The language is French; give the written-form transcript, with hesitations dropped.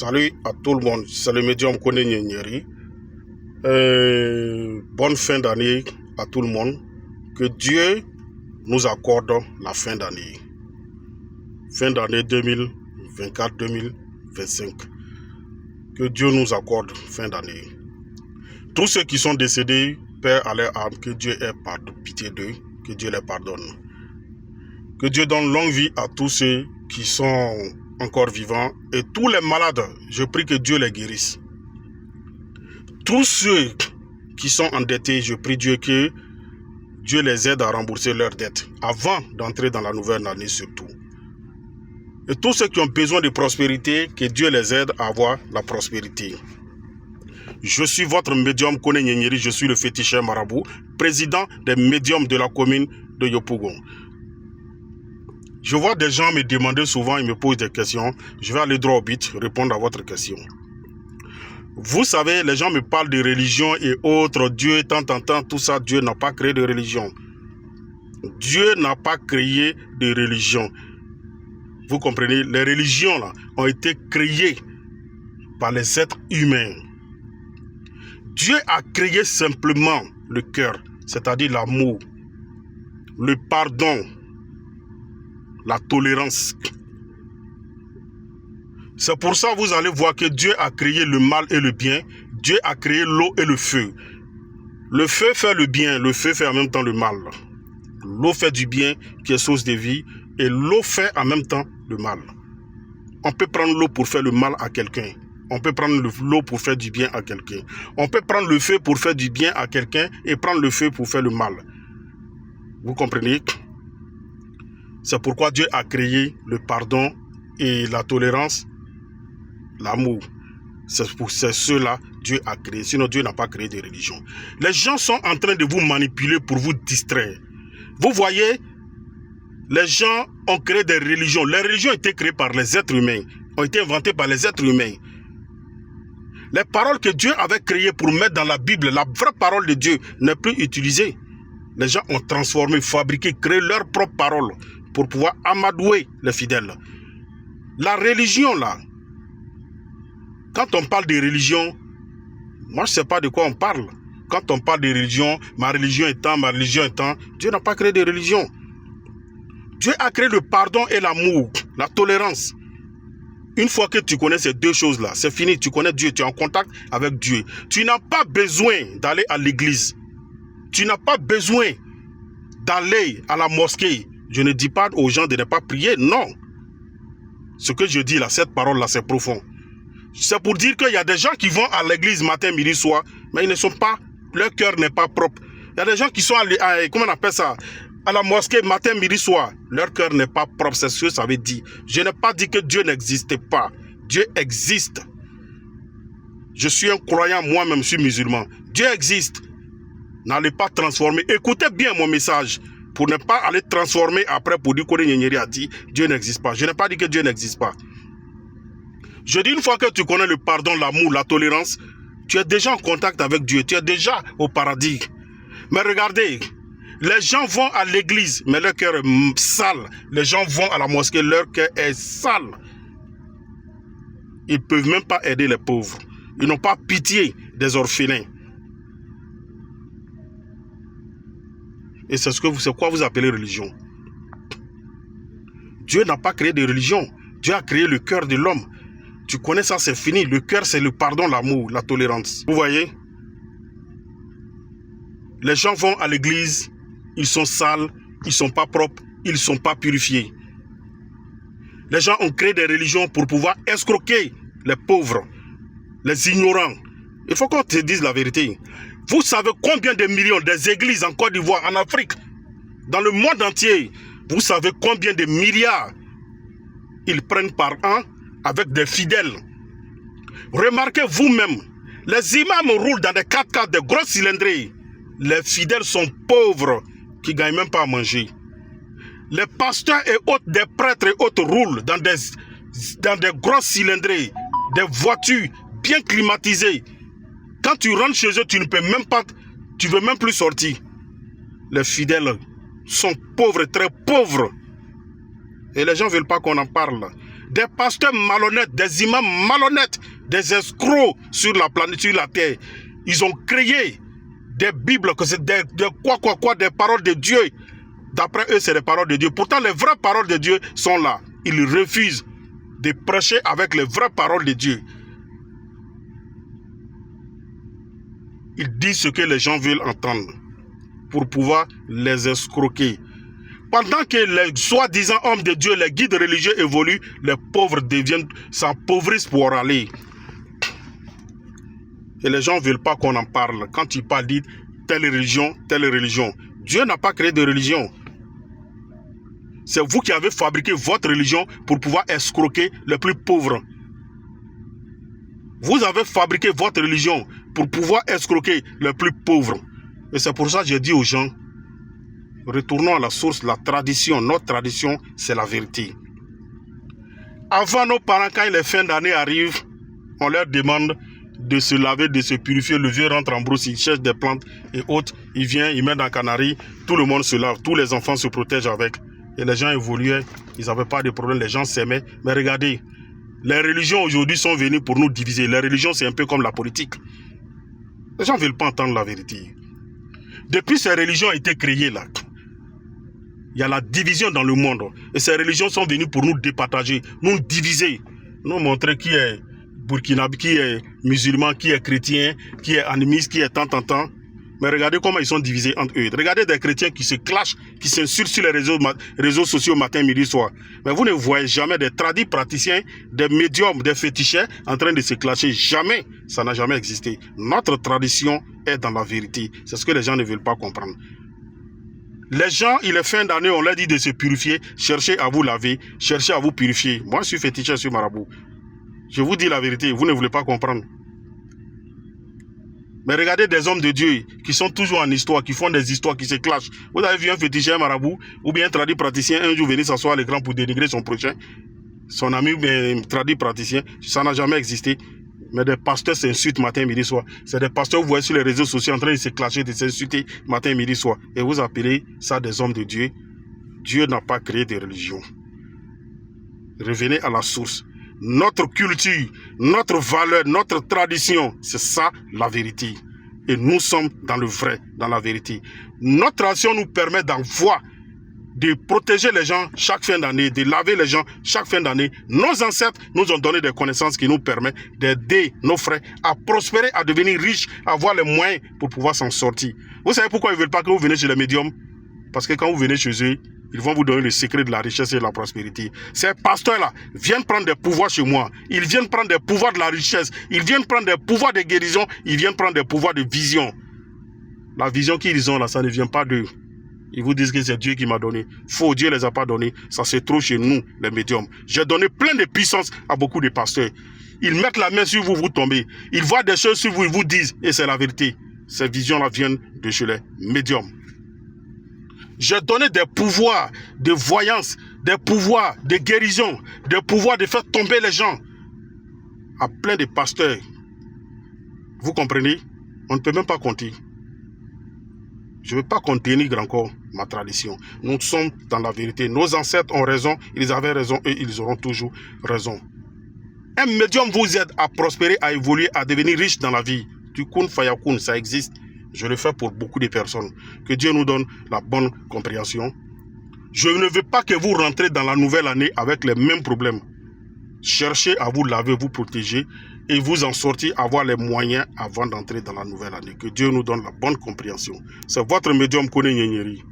Salut à tout le monde, c'est le médium Kone Nyeri. Bonne fin d'année à tout le monde. Que Dieu nous accorde la fin d'année. Fin d'année 2024-2025. Que Dieu nous accorde fin d'année. Tous ceux qui sont décédés, Père à leur âme, que Dieu ait pitié d'eux, que Dieu les pardonne. Que Dieu donne longue vie à tous ceux qui sont encore vivants et tous les malades, je prie que Dieu les guérisse. Tous ceux qui sont endettés, je prie Dieu que Dieu les aide à rembourser leurs dettes avant d'entrer dans la nouvelle année surtout. Et tous ceux qui ont besoin de prospérité, que Dieu les aide à avoir la prospérité. Je suis votre médium Kone Nyeri, je suis le féticheur marabout, président des médiums de la commune de Yopougon. Je vois des gens me demander souvent, ils me posent des questions. Je vais aller droit au but, répondre à votre question. Vous savez, les gens me parlent de religion et autres, Dieu, tant, tout ça. Dieu n'a pas créé de religion. Dieu n'a pas créé de religion. Vous comprenez, les religions là, ont été créées par les êtres humains. Dieu a créé simplement le cœur, c'est-à-dire l'amour, le pardon, la tolérance. C'est pour ça que vous allez voir que Dieu a créé le mal et le bien. Dieu a créé l'eau et le feu. Le feu fait le bien, le feu fait en même temps le mal. L'eau fait du bien qui est source de vie et l'eau fait en même temps le mal. On peut prendre l'eau pour faire le mal à quelqu'un. On peut prendre l'eau pour faire du bien à quelqu'un. On peut prendre le feu pour faire du bien à quelqu'un et prendre le feu pour faire le mal. Vous comprenez? C'est pourquoi Dieu a créé le pardon et la tolérance, l'amour. C'est pour cela que Dieu a créé. Sinon, Dieu n'a pas créé de religion. Les gens sont en train de vous manipuler pour vous distraire. Vous voyez, les gens ont créé des religions. Les religions ont été créées par les êtres humains, ont été inventées par les êtres humains. Les paroles que Dieu avait créées pour mettre dans la Bible, la vraie parole de Dieu n'est plus utilisée. Les gens ont transformé, fabriqué, créé leurs propres paroles pour pouvoir amadouer les fidèles. La religion là, quand on parle de religion, moi je ne sais pas de quoi on parle. Quand on parle de religion, ma religion est tant, Dieu n'a pas créé de religion. Dieu a créé le pardon et l'amour, la tolérance. Une fois que tu connais ces deux choses-là, c'est fini, tu connais Dieu, tu es en contact avec Dieu. Tu n'as pas besoin d'aller à l'église. Tu n'as pas besoin d'aller à la mosquée. Je ne dis pas aux gens de ne pas prier, non. Ce que je dis là, cette parole-là, c'est profond. C'est pour dire qu'il y a des gens qui vont à l'église matin, midi, soir, mais ils ne sont pas, leur cœur n'est pas propre. Il y a des gens qui sont comment on appelle ça, à la mosquée matin, midi, soir, leur cœur n'est pas propre, c'est ce que ça veut dire. Je n'ai pas dit que Dieu n'existait pas. Dieu existe. Je suis un croyant, moi-même, je suis musulman. Dieu existe. N'allez pas transformer. Écoutez bien mon message. Pour ne pas aller transformer après pour dire que Kone Nyeri a dit Dieu n'existe pas. Je n'ai pas dit que Dieu n'existe pas. Je dis une fois que tu connais le pardon, l'amour, la tolérance, tu es déjà en contact avec Dieu. Tu es déjà au paradis. Mais regardez, les gens vont à l'église, mais leur cœur est sale. Les gens vont à la mosquée, leur cœur est sale. Ils ne peuvent même pas aider les pauvres. Ils n'ont pas pitié des orphelins. Et c'est quoi vous appelez religion. Dieu n'a pas créé de religion. Dieu a créé le cœur de l'homme. Tu connais ça, c'est fini. Le cœur, c'est le pardon, l'amour, la tolérance. Vous voyez? Les gens vont à l'église, ils sont sales, ils ne sont pas propres, ils ne sont pas purifiés. Les gens ont créé des religions pour pouvoir escroquer les pauvres, les ignorants. Il faut qu'on te dise la vérité. Vous savez combien de millions des églises en Côte d'Ivoire, en Afrique, dans le monde entier, vous savez combien de milliards ils prennent par an avec des fidèles. Remarquez vous-même, les imams roulent dans des 4x4, des grosses cylindrées. Les fidèles sont pauvres, qui ne gagnent même pas à manger. Les pasteurs et autres, des prêtres et autres roulent dans des grosses cylindrées, des voitures bien climatisées. Quand tu rentres chez eux, tu ne peux même pas, tu ne veux même plus sortir. Les fidèles sont pauvres, très pauvres. Et les gens ne veulent pas qu'on en parle. Des pasteurs malhonnêtes, des imams malhonnêtes, des escrocs sur la planète, sur la terre. Ils ont créé des bibles, que c'est des paroles de Dieu. D'après eux, c'est des paroles de Dieu. Pourtant, les vraies paroles de Dieu sont là. Ils refusent de prêcher avec les vraies paroles de Dieu. Ils disent ce que les gens veulent entendre pour pouvoir les escroquer. Pendant que les soi-disant hommes de Dieu, les guides religieux évoluent, les pauvres s'appauvrissent pour aller. Et les gens ne veulent pas qu'on en parle. Quand tu parles, dis telle religion, telle religion. Dieu n'a pas créé de religion. C'est vous qui avez fabriqué votre religion pour pouvoir escroquer les plus pauvres. Vous avez fabriqué votre religion pour pouvoir escroquer les plus pauvres. Et c'est pour ça que je dis aux gens, retournons à la source, la tradition. Notre tradition, c'est la vérité. Avant nos parents, quand les fins d'année arrivent, on leur demande de se laver, de se purifier. Le vieux rentre en brousse, il cherche des plantes et autres. Il vient, il met dans la canarie. Tout le monde se lave. Tous les enfants se protègent avec. Et les gens évoluaient. Ils n'avaient pas de problème. Les gens s'aimaient. Mais regardez, les religions aujourd'hui sont venues pour nous diviser. Les religions, c'est un peu comme la politique. Les gens ne veulent pas entendre la vérité. Depuis ces religions ont été créées là, il y a la division dans le monde. Et ces religions sont venues pour nous départager, nous diviser, nous montrer qui est burkinabé, qui est musulman, qui est chrétien, qui est animiste, qui est tant. Mais regardez comment ils sont divisés entre eux. Regardez des chrétiens qui se clashent, qui s'insultent sur les réseaux sociaux matin, midi, soir. Mais vous ne voyez jamais des tradis praticiens, des médiums, des féticheurs en train de se clasher. Jamais. Ça n'a jamais existé. Notre tradition est dans la vérité. C'est ce que les gens ne veulent pas comprendre. Les gens, il est fin d'année, on leur dit de se purifier. Cherchez à vous laver, cherchez à vous purifier. Moi, je suis féticheur, je suis marabout. Je vous dis la vérité, vous ne voulez pas comprendre. Mais regardez des hommes de Dieu qui sont toujours en histoire, qui font des histoires, qui se clashent. Vous avez vu un féticheur marabout ou bien un tradit praticien un jour venir s'asseoir à l'écran pour dénigrer son prochain, son ami ou bien un tradit praticien. Ça n'a jamais existé. Mais des pasteurs s'insultent matin, midi, soir. C'est des pasteurs que vous voyez sur les réseaux sociaux en train de se clasher, de s'insulter matin, midi, soir. Et vous appelez ça des hommes de Dieu. Dieu n'a pas créé de religion. Revenez à la source. Notre culture, notre valeur, notre tradition, c'est ça la vérité. Et nous sommes dans le vrai, dans la vérité. Notre tradition nous permet d'envoyer, de protéger les gens chaque fin d'année, de laver les gens chaque fin d'année. Nos ancêtres nous ont donné des connaissances qui nous permettent d'aider nos frères à prospérer, à devenir riches, à avoir les moyens pour pouvoir s'en sortir. Vous savez pourquoi ils ne veulent pas que vous venez chez les médiums? Parce que quand vous venez chez eux, ils vont vous donner le secret de la richesse et de la prospérité. Ces pasteurs-là viennent prendre des pouvoirs chez moi. Ils viennent prendre des pouvoirs de la richesse. Ils viennent prendre des pouvoirs de guérison. Ils viennent prendre des pouvoirs de vision. La vision qu'ils ont là, ça ne vient pas d'eux. Ils vous disent que c'est Dieu qui m'a donné. Faux, Dieu ne les a pas donnés. Ça se trouve chez nous, les médiums. J'ai donné plein de puissance à beaucoup de pasteurs. Ils mettent la main sur vous, vous tombez. Ils voient des choses sur vous, ils vous disent, et c'est la vérité. Ces visions-là viennent de chez les médiums. J'ai donné des pouvoirs de voyance, des pouvoirs de guérison, des pouvoirs de faire tomber les gens à plein de pasteurs. Vous comprenez? On ne peut même pas compter. Je ne veux pas contenir encore ma tradition. Nous sommes dans la vérité. Nos ancêtres ont raison, ils avaient raison et ils auront toujours raison. Un médium vous aide à prospérer, à évoluer, à devenir riche dans la vie. Du kun fayakun, ça existe. Je le fais pour beaucoup de personnes. Que Dieu nous donne la bonne compréhension. Je ne veux pas que vous rentrez dans la nouvelle année avec les mêmes problèmes. Cherchez à vous laver, vous protéger et vous en sortir, avoir les moyens avant d'entrer dans la nouvelle année. Que Dieu nous donne la bonne compréhension. C'est votre médium Kone Nyenyeri.